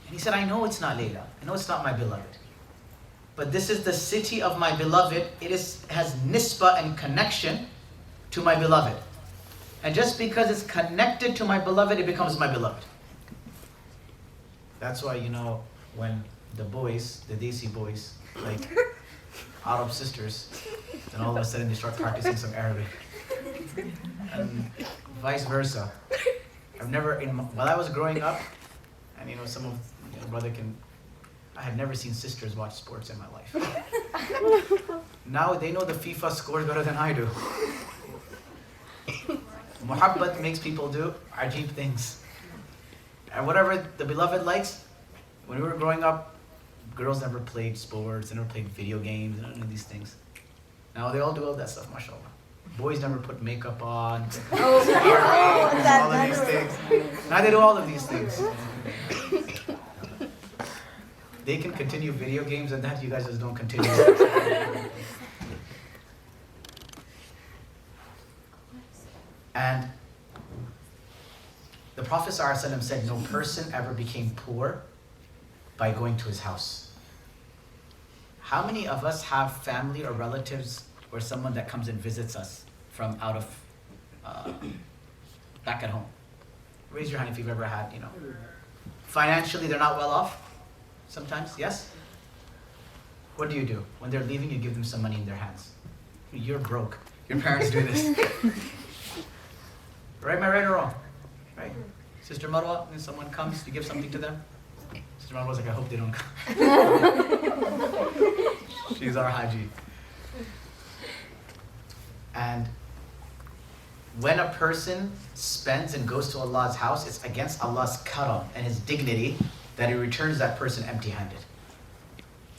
And he said, I know it's not Layla. I know it's not my beloved. But this is the city of my beloved. It has nisbah and connection to my beloved. And just because it's connected to my beloved, it becomes my beloved. That's why, when the boys, the Desi boys, like Arab sisters, then all of a sudden they start practicing some Arabic. And vice versa. While I was growing up, and some of your brother I had never seen sisters watch sports in my life. Now they know the FIFA scores better than I do. Muhabbat makes people do ajib things. And whatever the beloved likes, when we were growing up, girls never played sports, they never played video games, none of these things. Now they all do all that stuff, mashallah. Boys never put makeup on, all of these things. Now they do all of these things. They can continue video games and that you guys just don't continue. And the Prophet ﷺ said, no person ever became poor by going to his house. How many of us have family or relatives or someone that comes and visits us from out of, back at home? Raise your hand if you've ever had, financially they're not well off sometimes, yes? What do? When they're leaving, you give them some money in their hands. You're broke. Your parents do this. Right, am I right or wrong? Right? Sister Marwa, when someone comes, you give something to them? Sister Marwa's like, I hope they don't come. She's our Haji. And when a person spends and goes to Allah's house, it's against Allah's karam and His dignity that He returns that person empty-handed.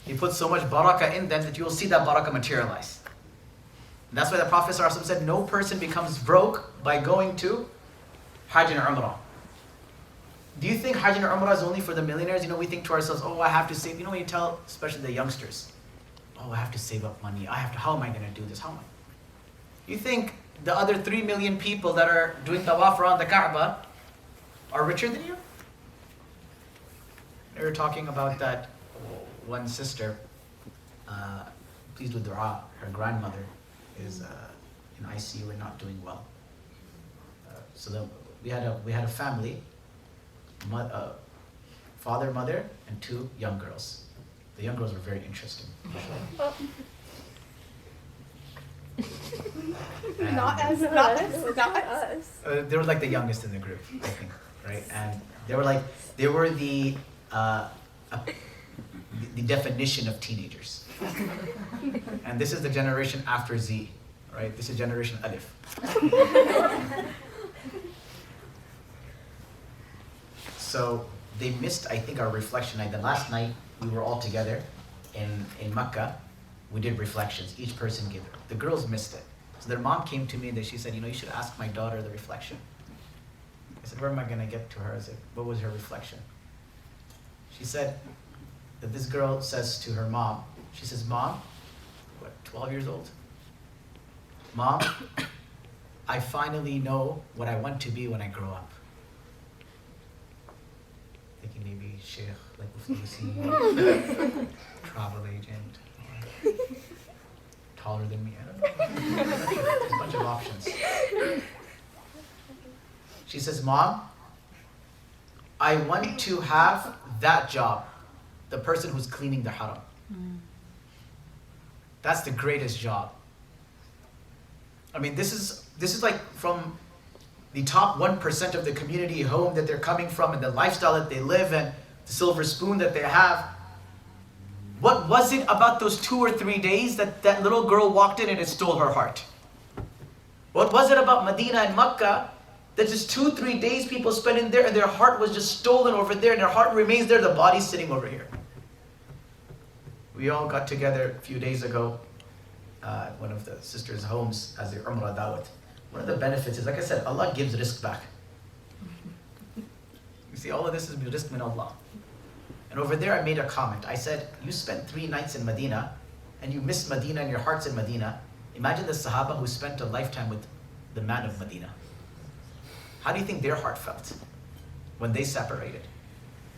He puts so much barakah in them that you will see that barakah materialize. And that's why the Prophet ﷺ said, no person becomes broke by going to Hajj and Umrah. Do you think Hajj and Umrah is only for the millionaires? We think to ourselves, oh, I have to save. When you tell, especially the youngsters, oh, I have to save up money. How am I going to do this? How am I? You think the other 3 million people that are doing tawaf around the Kaaba are richer than you? They were talking about that one sister, please do dua, her grandmother is in ICU and not doing well. We had a family, father, mother, and 2 young girls. The young girls were very interesting. Not us. They were like the youngest in the group, I think, right? And they were the definition of teenagers. And this is the generation after Z, right? This is generation Alif. So they missed, I think, our reflection night. The last night we were all together in Makkah. We did reflections. Each person gave it. The girls missed it. So their mom came to me and she said, you should ask my daughter the reflection. I said, where am I going to get to her? I said, what was her reflection? She said that this girl says to her mom, she says, Mom, 12 years old? Mom, I finally know what I want to be when I grow up. Thinking maybe Sheikh, like Mufti, travel agent, taller than me, I don't know. There's a bunch of options. She says, Mom, I want to have that job, the person who's cleaning the haram. That's the greatest job. I mean, this is like from the top 1% of the community home that they're coming from and the lifestyle that they live and the silver spoon that they have. What was it about those 2 or 3 days that that little girl walked in and it stole her heart? What was it about Madinah and Makkah that just 2-3 days people spent in there and their heart was just stolen over there and their heart remains there, the body's sitting over here? We all got together a few days ago at one of the sisters' homes as the Umrah Dawat. One of the benefits is, like I said, Allah gives rizq back. You see, all of this is rizq min Allah. And over there I made a comment. I said, you spent 3 nights in Medina and you missed Medina and your heart's in Medina. Imagine the Sahaba who spent a lifetime with the man of Medina. How do you think their heart felt when they separated?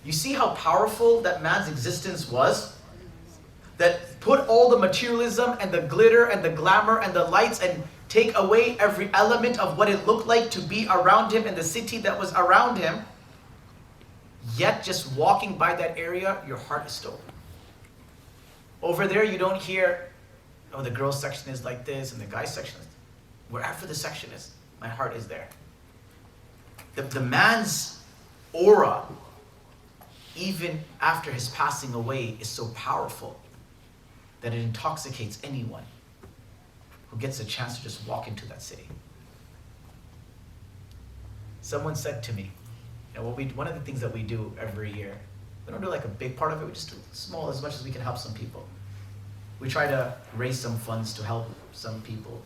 You see how powerful that man's existence was? That put all the materialism and the glitter and the glamour and the lights and take away every element of what it looked like to be around him and the city that was around him. Yet just walking by that area, your heart is stolen. Over there you don't hear, oh, the girls section is like this and the guys section is, wherever the section is, my heart is there. The man's aura, even after his passing away, is so powerful that it intoxicates anyone who gets a chance to just walk into that city. Someone said to me, one of the things that we do every year, we don't do like a big part of it, we just do small, as much as we can help some people. We try to raise some funds to help some people,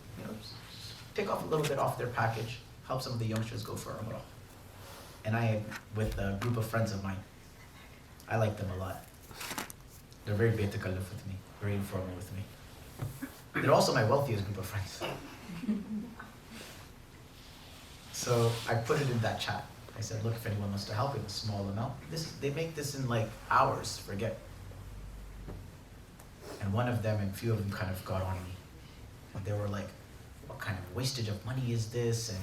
take off a little bit off their package, help some of the youngsters go for Umrah. And I, with a group of friends of mine, I like them a lot. They're very betakalluf with me, very informal with me. They're also my wealthiest group of friends. So I put it in that chat. I said, look, if anyone wants to help with a small amount, they make this in like hours, forget. And one of them and a few of them kind of got on me. They were like, what kind of wastage of money is this? And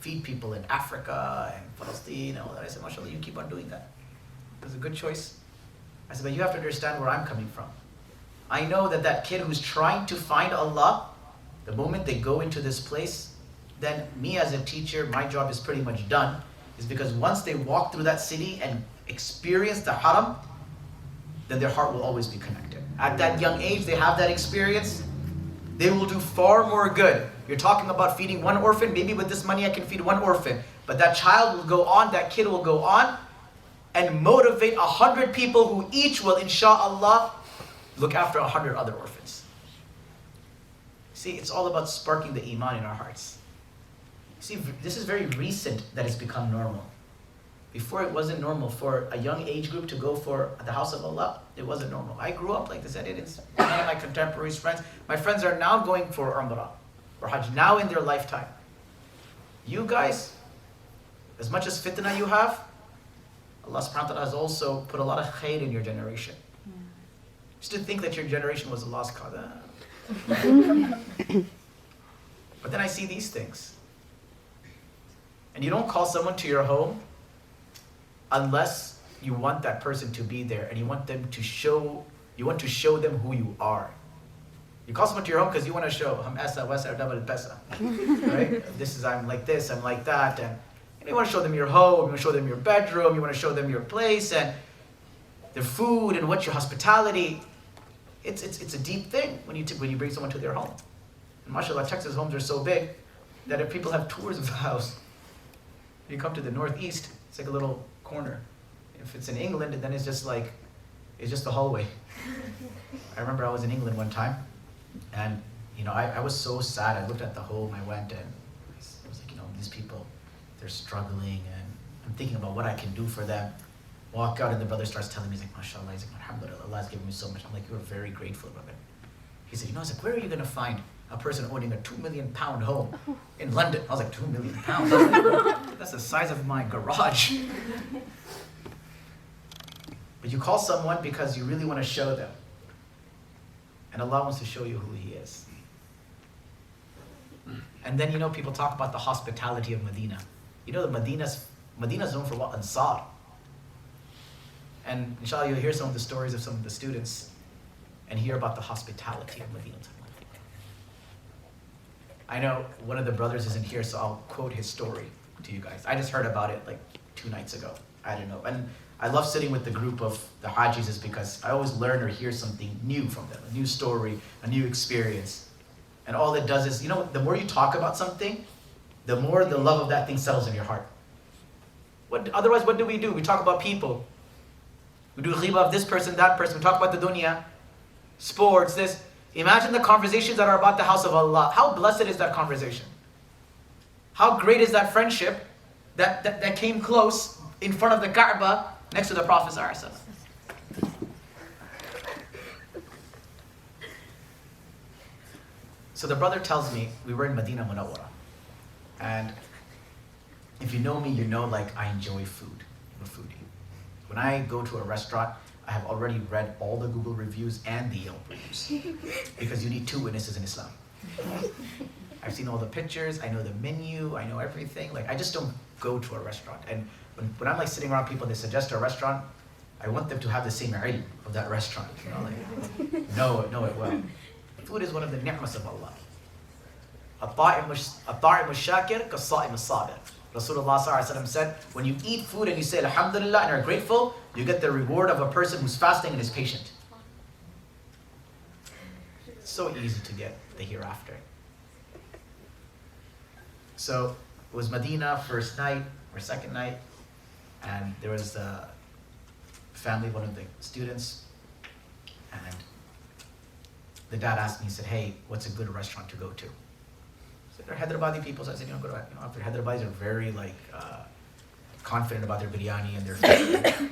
feed people in Africa and Palestine and all that. I said, mashallah, you keep on doing that. It was a good choice. I said, but you have to understand where I'm coming from. I know that kid who's trying to find Allah, the moment they go into this place, then me as a teacher, my job is pretty much done. Is because once they walk through that city and experience the haram, then their heart will always be connected. At that young age, they have that experience, they will do far more good. You're talking about feeding one orphan, maybe with this money I can feed one orphan. But that child will go on, that kid will go on and motivate 100 people who each will, inshā'Allāh, look after 100 other orphans. See, it's all about sparking the iman in our hearts. See, this is very recent that it's become normal. Before it wasn't normal for a young age group to go for the house of Allah. It wasn't normal. I grew up like this. I didn't. None of my contemporaries, friends, my friends are now going for Umrah or Hajj now in their lifetime. You guys, as much as fitna you have, Allah subhanahu wa ta'ala has also put a lot of khair in your generation. Just to think that your generation was Allah's qada. But then I see these things. And you don't call someone to your home unless you want that person to be there and you want to show them who you are. You call someone to your home because you want to show, right? I'm like this, I'm like that. And you want to show them your home, you want to show them your bedroom, you want to show them your place and their food and what your hospitality. It's a deep thing when you bring someone to their home. And mashallah, Texas homes are so big that if people have tours of the house, you come to the northeast, it's like a little corner. If it's in England, then it's just the hallway. I remember I was in England one time, and I was so sad. I looked at the home, I went, and I was like, these people, they're struggling, and I'm thinking about what I can do for them. Walk out, and the brother starts telling me, he's like, mashallah, he's like, alhamdulillah, Allah's given me so much. I'm like, you're very grateful, brother. He said, I was like, where are you going to find a person owning a £2 million home in London? I was like, £2 million? That's the size of my garage. But you call someone because you really want to show them. And Allah wants to show you who He is. And then, people talk about the hospitality of Medina. The Medina's known for what? Ansar. And inshallah, you'll hear some of the stories of some of the students and hear about the hospitality of Medina. I know one of the brothers isn't here, so I'll quote his story to you guys. I just heard about it like 2 nights ago. I don't know. And I love sitting with the group of the Hajjis is because I always learn or hear something new from them, a new story, a new experience. And all it does is, the more you talk about something, the more the love of that thing settles in your heart. Otherwise, what do? We talk about people. We do ghibah of this person, that person. We talk about the dunya, sports, this. Imagine the conversations that are about the house of Allah. How blessed is that conversation? How great is that friendship that came close in front of the Kaaba next to the Prophet ﷺ? So the brother tells me, we were in Madinah Munawwara. And if you know me, you know I enjoy food. I'm a foodie. When I go to a restaurant, I have already read all the Google reviews and the Yelp reviews. Because you need 2 witnesses in Islam. I've seen all the pictures, I know the menu, I know everything. Like, I just don't go to a restaurant. And when I'm like sitting around people, they suggest a restaurant, I want them to have the same ilm of that restaurant. You know, like, know it well. Food is one of the ni'mas of Allah. الطَّاعِمُ الشَّاكِرُ كَالصَّائِمِ الصَّابِرُ. Rasulullah said, when you eat food and you say Alhamdulillah and are grateful, you get the reward of a person who's fasting and is patient. It's so easy to get the hereafter. So it was Madinah first night or second night, and there was a family, one of the students, and the dad asked me, he said, hey, what's a good restaurant to go to? I said, they're Hyderabadi people. So I said, go to, after Hyderabadis are very confident about their biryani and their food.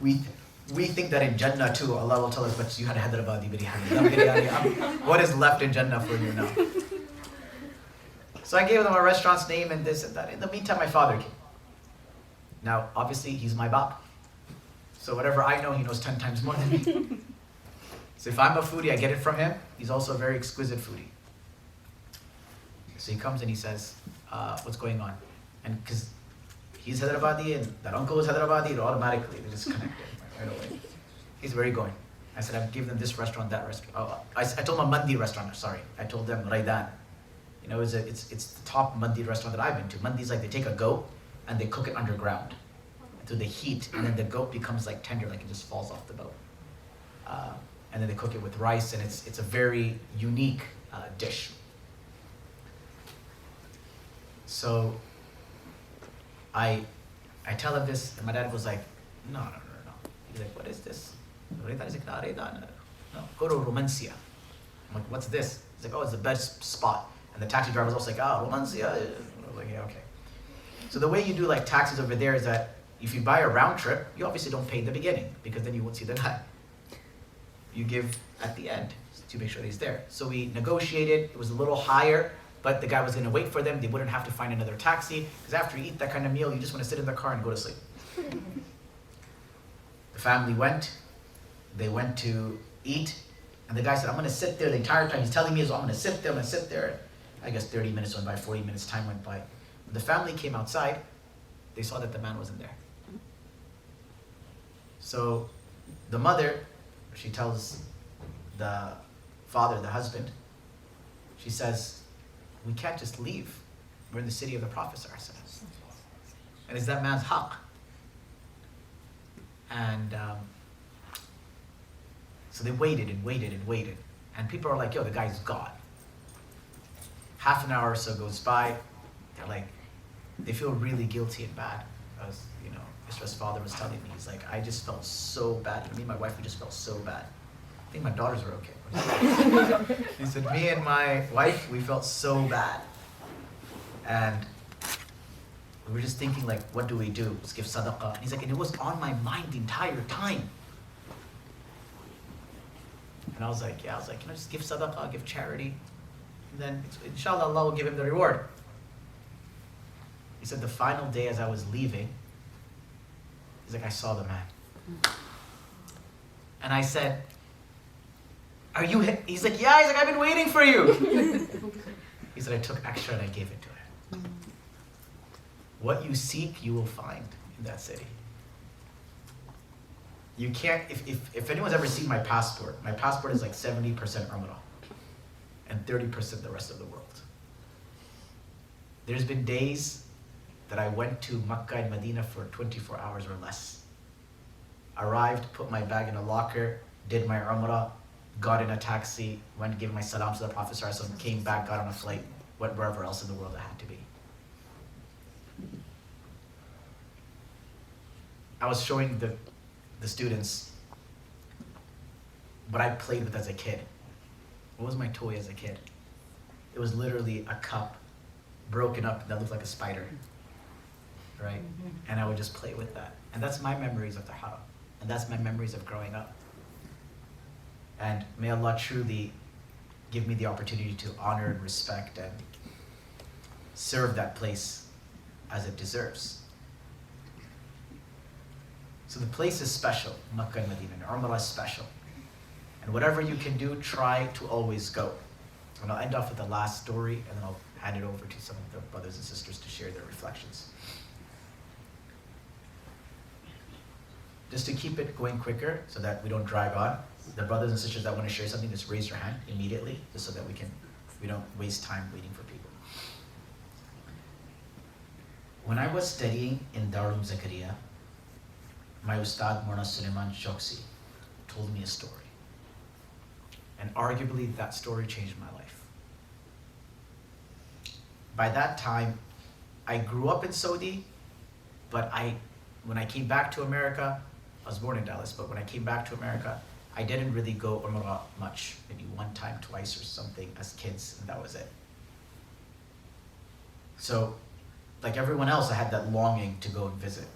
We think that in Jannah too, Allah will tell us, but you had Hyderabadi biryani. What is left in Jannah for you now? So I gave them a restaurant's name and this and that. In the meantime, my father came. Now, obviously, he's my bap. So whatever I know, he knows 10 times more than me. So if I'm a foodie, I get it from him. He's also a very exquisite foodie. So he comes and he says, what's going on? And because he's Hyderabadi and that uncle is Hyderabadi, it automatically, they just connected right away. He's where are you going? I said, I've given them this restaurant, that restaurant. Oh, I told them a Mandi restaurant, sorry. I told them Raidan. You know, it's the top Mandi restaurant that I've been to. Mandi's like they take a goat and they cook it underground through the heat, and then the goat becomes like tender, like it just falls off the boat. And then they cook it with rice, and it's a very unique dish. So I tell him this, and my dad was like, no. He's like, what is this? He's like, no, go to Romancia. I'm like, what's this? He's like, oh, it's the best spot. And the taxi driver was also like, Romancia. I was like, yeah, okay. So the way you do like taxis over there is that if you buy a round trip, you obviously don't pay in the beginning because then you won't see the guy. You give at the end to make sure that he's there. So we negotiated, it was a little higher, but the guy was gonna wait for them. They wouldn't have to find another taxi because after you eat that kind of meal, you just wanna sit in the car and go to sleep. The family went, they went to eat, and the guy said, I'm gonna sit there the entire time. He's telling me, I'm gonna sit there. I guess 30 minutes went by, 40 minutes, time went by. When the family came outside, they saw that the man wasn't there. So the mother, she tells the father, the husband, she says, we can't just leave. We're in the city of the Prophet ﷺ. And it's that man's haqq. And so they waited. And people are like, yo, the guy's gone. Half an hour or so goes by. They're like, they feel really guilty and bad. As you know, ISRA's father was telling me, he's like, I just felt so bad. Me and my wife, we just felt so bad. I think my daughters were okay. He said, me and my wife, we felt so bad. And we were just thinking like, what do we do? Let's give sadaqah. And he's like, and it was on my mind the entire time. And I was like, just give sadaqah, give charity. And then, inshā'Allāh, Allah will give him the reward. He said, the final day as I was leaving, he's like, I saw the man. And I said, are you him? He's like, yeah. He's like, I've been waiting for you. He said, I took extra and I gave it to him. What you seek, you will find in that city. You can't, if anyone's ever seen my passport is like 70% Umrah and 30% the rest of the world. There's been days that I went to Makkah and Madinah for 24 hours or less. Arrived, put my bag in a locker, did my Umrah, got in a taxi, went, gave my salam to the Prophet ﷺ, came back, got on a flight, went wherever else in the world I had to be. I was showing the students what I played with as a kid. What was my toy as a kid? It was literally a cup broken up that looked like a spider, right? And I would just play with that. And that's my memories of the haram. And that's my memories of growing up. And may Allah truly give me the opportunity to honor and respect and serve that place as it deserves. So the place is special, Makkah and Medina, and Umrah is special. And whatever you can do, try to always go. And I'll end off with the last story, and then I'll hand it over to some of the brothers and sisters to share their reflections. Just to keep it going quicker so that we don't drag on, the brothers and sisters that want to share something, just raise your hand immediately, just so that we don't waste time waiting for people. When I was studying in Darul Zakaria, my Ustad Mona Suleiman Shoksi told me a story. And arguably that story changed my life. By that time, I grew up in Saudi, but when I came back to America, I was born in Dallas, but when I came back to America, I didn't really go Umrah much, maybe one time, twice or something as kids, and that was it. So, like everyone else, I had that longing to go and visit.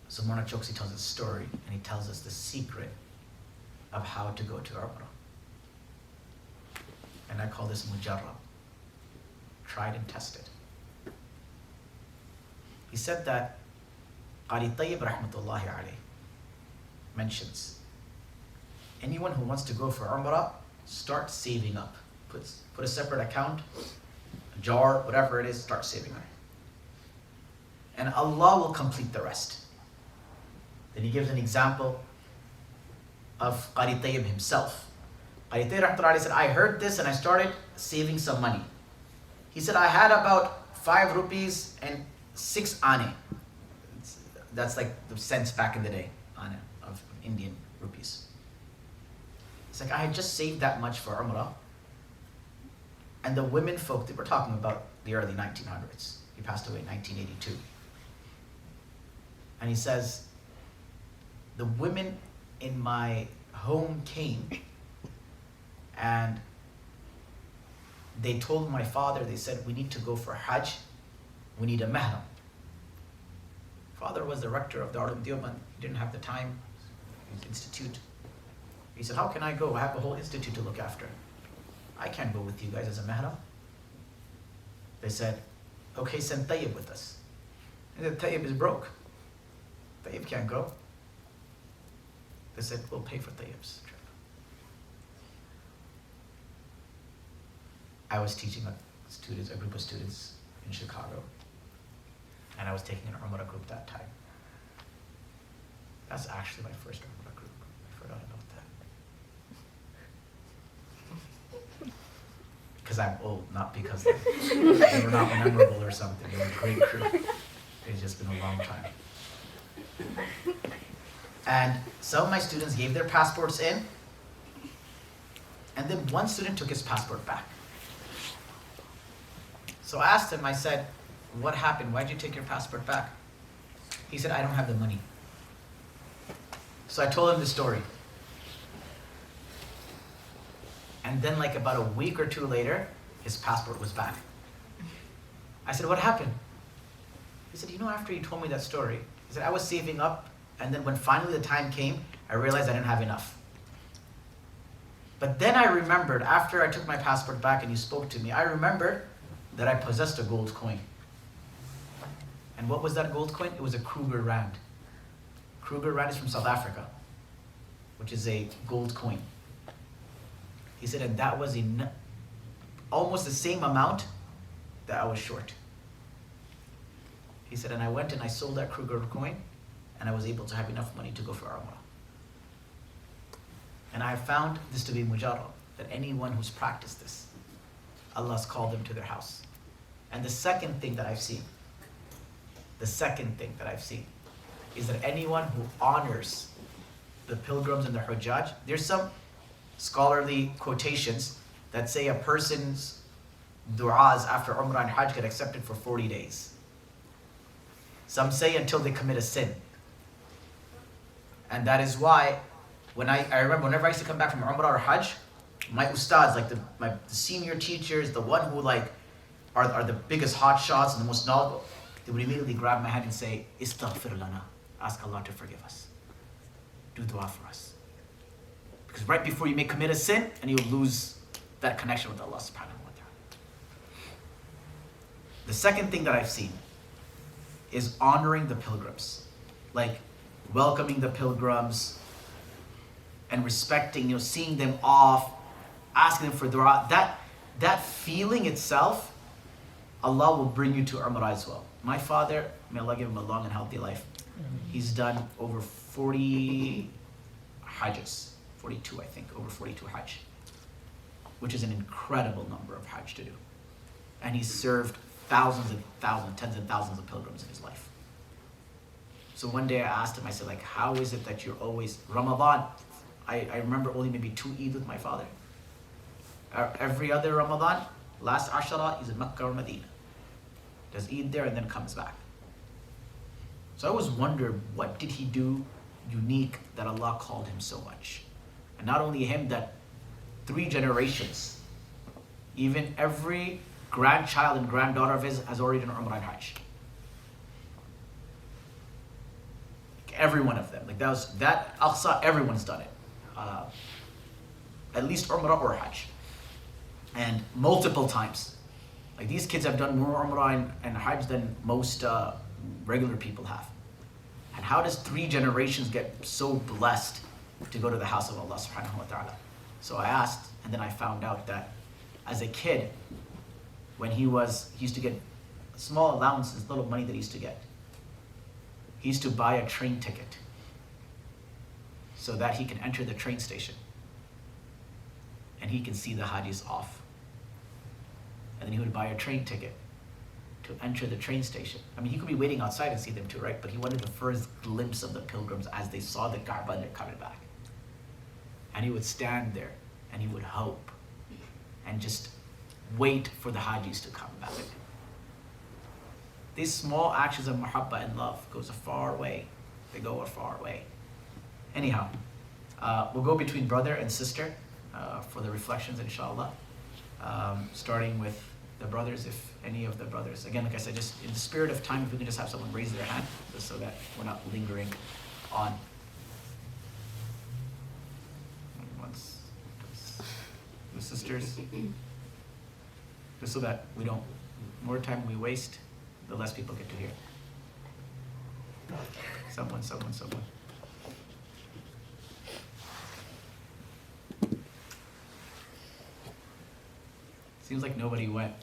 So Mona Choksi tells a story, and he tells us the secret of how to go to Umrah. And I call this mujarrab, tried and tested. He said that Qari Tayyib rahmatullahi alayh mentions, anyone who wants to go for Umrah, start saving up. Put a separate account, a jar, whatever it is, start saving up. And Allah will complete the rest. Then he gives an example of Qari Tayyib himself. Qari Tayyib rahmatullahi alayhi said, I heard this and I started saving some money. He said, I had about 5 rupees and 6 ane. That's like the cents back in the day, ane, of Indian rupees. It's like, I had just saved that much for Umrah. And the women folk, we're talking about the early 1900s. He passed away in 1982. And he says, the women in my home came and they told my father, they said, we need to go for Hajj, we need a mahram. Father was the rector of the Darul Deoband. He didn't have the time, his institute. He said, how can I go? I have a whole institute to look after. I can't go with you guys as a mahram. They said, okay, send Tayyib with us. And the Tayyib is broke. Tayyib can't go. They said, we'll pay for Tayyib's trip. I was teaching a group of students in Chicago, and I was taking an Umrah group that time. That's actually my first Umrah group. I forgot about that. Because I'm old, not because they were not memorable or something. They were a great crew. It's just been a long time. And some of my students gave their passports in, and then one student took his passport back. So I asked him, I said, what happened? Why'd you take your passport back? He said, I don't have the money. So I told him the story. And then like about a week or 2 later, his passport was back. I said, what happened? He said, after he told me that story, he said, I was saving up, and then when finally the time came, I realized I didn't have enough. But then I remembered, after I took my passport back and you spoke to me, I remembered that I possessed a gold coin. And what was that gold coin? It was a Kruger Rand. Kruger Rand is from South Africa, which is a gold coin. He said, and that was almost the same amount that I was short. He said, and I went and I sold that Kruger coin, and I was able to have enough money to go for Umrah. And I have found this to be mujarrab, that anyone who's practiced this, Allah's called them to their house. And the second thing that I've seen is that anyone who honors the pilgrims and the Hujjaj, there's some scholarly quotations that say a person's du'as after Umrah and Hajj get accepted for 40 days. Some say until they commit a sin. And that is why, I remember whenever I used to come back from Umrah or Hajj, my ustads, like my senior teachers, the one who are the biggest hot shots and the most knowledgeable, they would immediately grab my hand and say, Istaghfir lana, ask Allah to forgive us. Do dua for us. Because right before you may commit a sin, and you'll lose that connection with Allah subhanahu wa ta'ala. The second thing that I've seen is honoring the pilgrims. Like welcoming the pilgrims and respecting, seeing them off, asking them for dua. That feeling itself, Allah will bring you to Umrah as well. My father, may Allah give him a long and healthy life. He's done over 40 Hajjs, 42 I think, over 42 Hajj, which is an incredible number of Hajj to do. And he's served thousands and thousands, tens and thousands of pilgrims in his life. So one day I asked him, I said, like, how is it that you're always, Ramadan, I remember only maybe 2 Eid with my father. Every other Ramadan, last Ashara is in Mecca or Madinah. Does Eid there and then comes back. So I always wondered, what did he do unique that Allah called him so much? And not only him, that 3 generations, even every grandchild and granddaughter of his has already done Umrah and Hajj. Every one of them. Like that Aqsa, everyone's done it. At least Umrah or Hajj. And multiple times. Like these kids have done more Umrah and Hajj than most regular people have. And how does 3 generations get so blessed to go to the house of Allah subhanahu wa ta'ala? So I asked, and then I found out that as a kid, when he used to get small allowances, little money that he used to get. He used to buy a train ticket so that he can enter the train station and he can see the Hajis off. And then he would buy a train ticket to enter the train station. I mean, he could be waiting outside and see them too, right? But he wanted the first glimpse of the pilgrims as they saw the Kaaba and they're coming back. And he would stand there and he would hope and just wait for the Hajis to come back. These small actions of mahabbah and love goes a far way. They go a far way. Anyhow, we'll go between brother and sister for the reflections, inshā'Allāh. Starting with the brothers, if any of the brothers. Again, like I said, just in the spirit of time, if we can just have someone raise their hand, just so that we're not lingering on. Once, the sisters, just so that we don't, more time we waste, the less people get to hear. Someone. Seems like nobody went.